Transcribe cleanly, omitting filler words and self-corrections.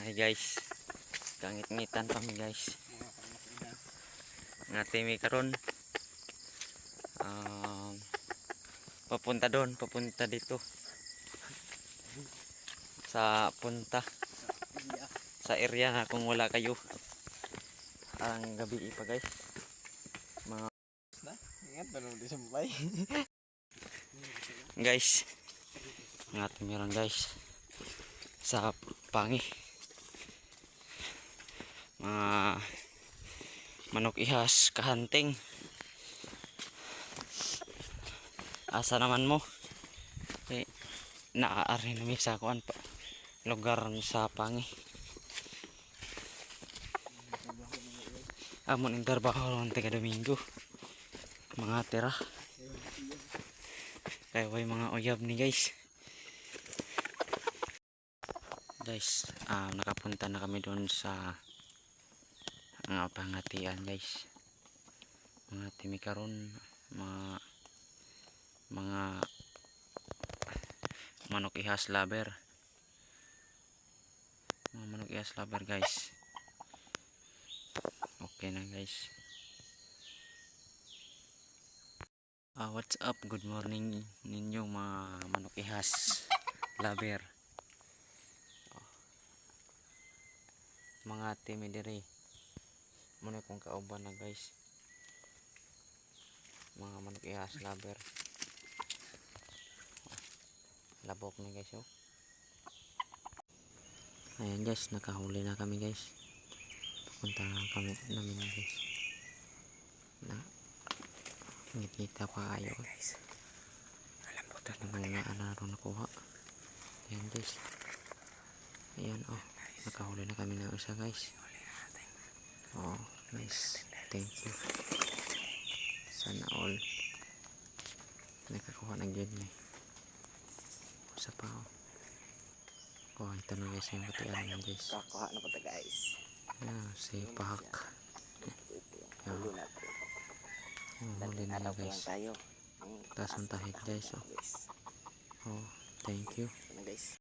Hi guys, kangit-ngitan kami guys. Nga timi karon papunta doon, papunta dito sa punta sa area na kung wala kayo ang gabi pa guys. Mga ingat baru disumpay. guys, nga timi ron guys sa Pangi. Mga manok ihas kahanting. Asa naman mo? Okay. Naaari namin sa kuan pa lugar sa Pangi. Amon ang trabaho ron taga Domingo. Mga tira. Kaya way mga uyab ni guys. Guys, nakapunta na kami doon sa pangatian guys. Mga timi karon, mga manok ihas lover. Mga manok ihas lover guys. Okay na guys. What's up? Good morning ninyo mga manok ihas lover. Mga timi diri. Muna kong kauban na guys. Mga manok ihas lover. Labok na guys oh. Ayan guys, nakahuli na kami guys. Punta kami namin guys. Na ngit-ngita pa kayo guys. Alambutan naman nga naroon nakuha. Ayan guys. Ayan oh, nakahuli na kami na isa guys. Oh, nice. Thank you. Sana all. Nakakuha na gid ni. Sa pa oh. Oh, ito na guys yung butian na guys. Kakuha na po ta guys. Ayan, si Pahak. Huli na po. Huli na Hanap guys. tayo. Taas ang tahid guys oh. Oh, thank you.